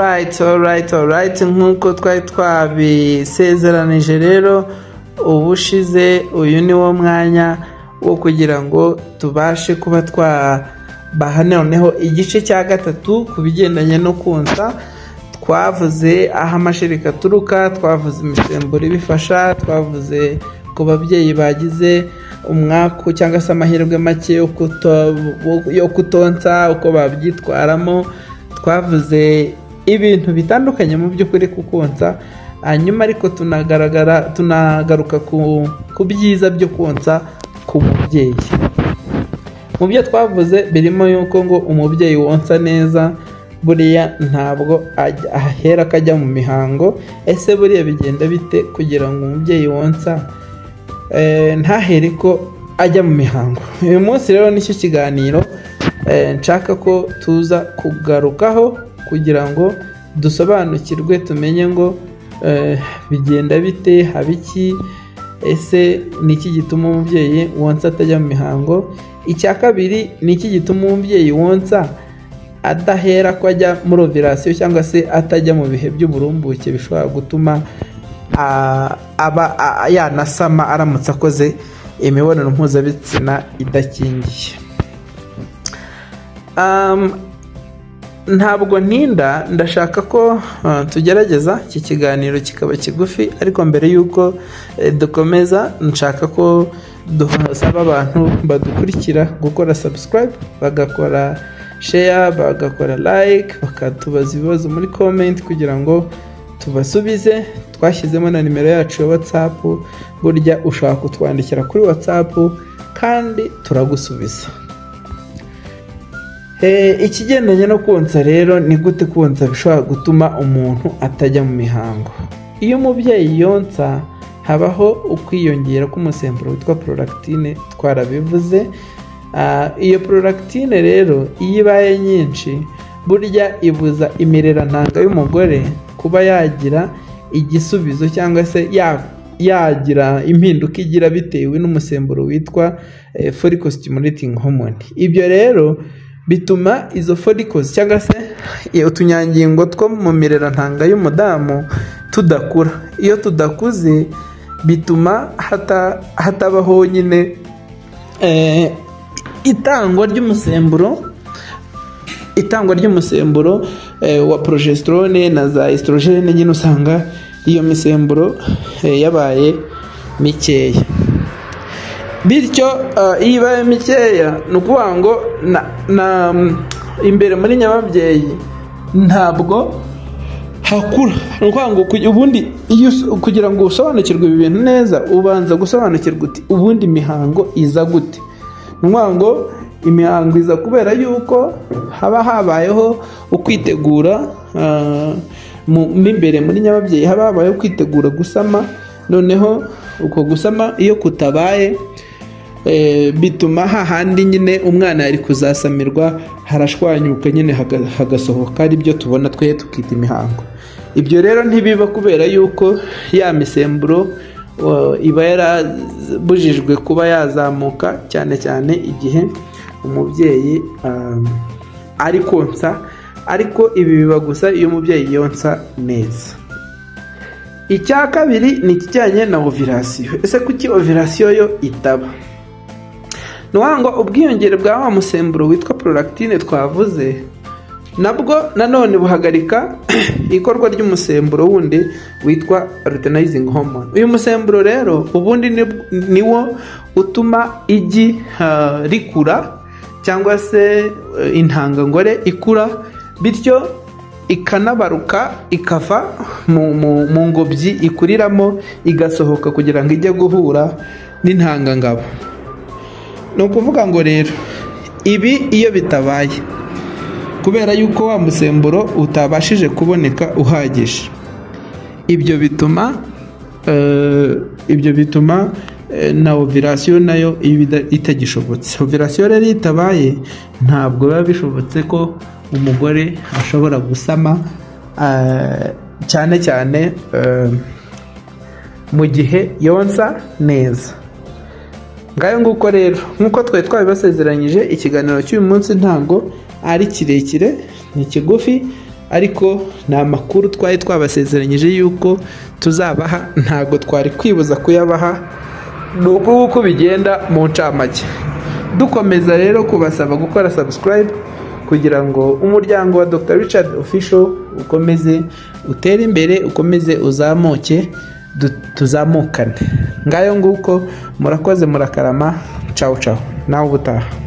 alright nk'uko twari twabisezeranije rero ubushize, uyu ni wo mwanya wo kugira ngo tubashe kuba twabaha noneho igice cya gatatu ku bigendanye no konsa. Twavuze aho amashereka aturuka, twavuze imisemburo ibifasha, twavuze ku babyeyi bagize umwaku cyangwa se amahirwe make yo kutonsa uko babyitwaramo, twavuze ibintu bitandukanye mu by'ukuri ku konsa. Hanyuma ariko tunagaruka ku byiza byo konsa ku mubyeyi. Mu byo twavuze birimo yuko ngo umubyeyi wonsa neza buriya ntabwo ahera akajya mu mihango. Ese buriya bigenda bite kugira ngo umubyeyi wonsa ntahere ko ajya mu mihango? Uyu munsi rero nicyo kiganiro nshaka ko tuza kugarukaho kugira ngo dusobanukirwe, tumenye ngo bigenda bite, haba iki, ese ni iki gituma umubyeyi wonsa atajya mu mihango? Icya kabiri, ni iki gituma umubyeyi wonsa adahera ko ajya muri ovirasiyo cyangwa se atajya mu bihe by'uburumbuke bishobora gutuma aba yanasama aramutse akoze imibonano mpuzabitsina idakingiye. Ntabwo ntinda, ndashaka ko tugerageza iki kiganiro kikaba kigufi, ariko mbere y'uko dukomeza nshaka ko dusaba abantu badukurikira gukora subscribe, bagakora share, bagakora like, bakatubaza ibibazo muri comment kugira ngo tubasubize. Twashyizemo na nimero yacu ya WhatsApp, burya ushaka kutwandikira kuri WhatsApp kandi turagusubiza. Ikigendanye no konsa rero, ni gute konsa bishobora gutuma umuntu atajya mu mihango? Iyo umubyeyi yonsa habaho ukwiyongera k'umusemburo witwa prolactine, twarabivuze. Iyo prolactine rero iyo ibaye nyinshi burya ibuza imirerantanga y'umugore kuba yagira igisubizo cyangwa se yagira impinduka igira bitewe n'umusemburo witwa follicle stimulating hormone. Ibyo rero bituma izo follicles cyangwa se utunyangingo two mu mirerantanga y'umudamu tudakura. Iyo tudakuze bituma hatabaho nyine itangwa ry'umusemburo wa progesterone na za estrogene. Nyine usanga iyo misemburo yabaye mikeya, bityo iyo ibaye mikeya ni ukuvuga ngo imbere muri nyababyeyi ntabwo hakura. Ni ukuvuga ngo ubundi kugira ngo usobanukirwe ibi bintu neza, ubanza gusobanukirwa uti ubundi imihango iza gute. Ni ukuvuga ngo imihango iza kubera yuko haba habayeho ukwitegura imbere muri nyababyeyi, haba habayeho kwitegura gusama. Noneho uko gusama iyo kutabaye bituma hahandi nyine umwana yari kuzasamirwa harashwanyuka, nyine hagasohoka ari byo tubona twe tukita imihango. Ibyo rero ntibiba kubera yuko ya misemburo iba yarabujijwe kuba yazamuka, cyane cyane igihe umubyeyi ari konsa. Ariko ibi biba gusa iyo umubyeyi yonsa neza. Icya kabiri ni ikijyanye na ovirasiyo. Ese kuki ovirasiyo yo itaba? Ni ukuvuga ngo ubwiyongere bwa wa musemburo witwa prolactine twavuze nabwo nanone buhagarika ikorwa ry'umusemburo wundi witwa luteinizing hormone. Uyu musemburo rero ubundi niwo utuma igi rikura cyangwa se intangangore ikura, bityo ikanabaruka ikava mu ngobyi ikuriramo igasohoka kugira ngo ijye guhura n'intangangabo. Ni ukuvuga ngo rero ibi iyo bitabaye kubera yuko wa musemburo utabashije kuboneka uhagije, ibyo bituma na ovirasiyo nayo itagishobotse. Ovirasiyo rero itabaye ntabwo biba bishobotse ko umugore ashobora gusama, cyane cyane mu gihe yonsa neza. Ngayo nguko rero, nkuko twari twabibasezeranyije, ikiganiro cy'uyu munsi ntabwo ari kirekire, ni kigufi, ariko ni amakuru twari twabasezeranyije yuko tuzabaha, ntago twari kwibuza kuyabaha, ni uko bigenda mu ncamake. Dukomeza rero kubasaba gukora subscribe kugira ngo umuryango wa Dr. Richard Official ukomeze utere imbere, ukomeze uzamuke, tuzamukane. Ngayo nguko, murakoze, murakarama, ciao ciao, nawe ubutaha.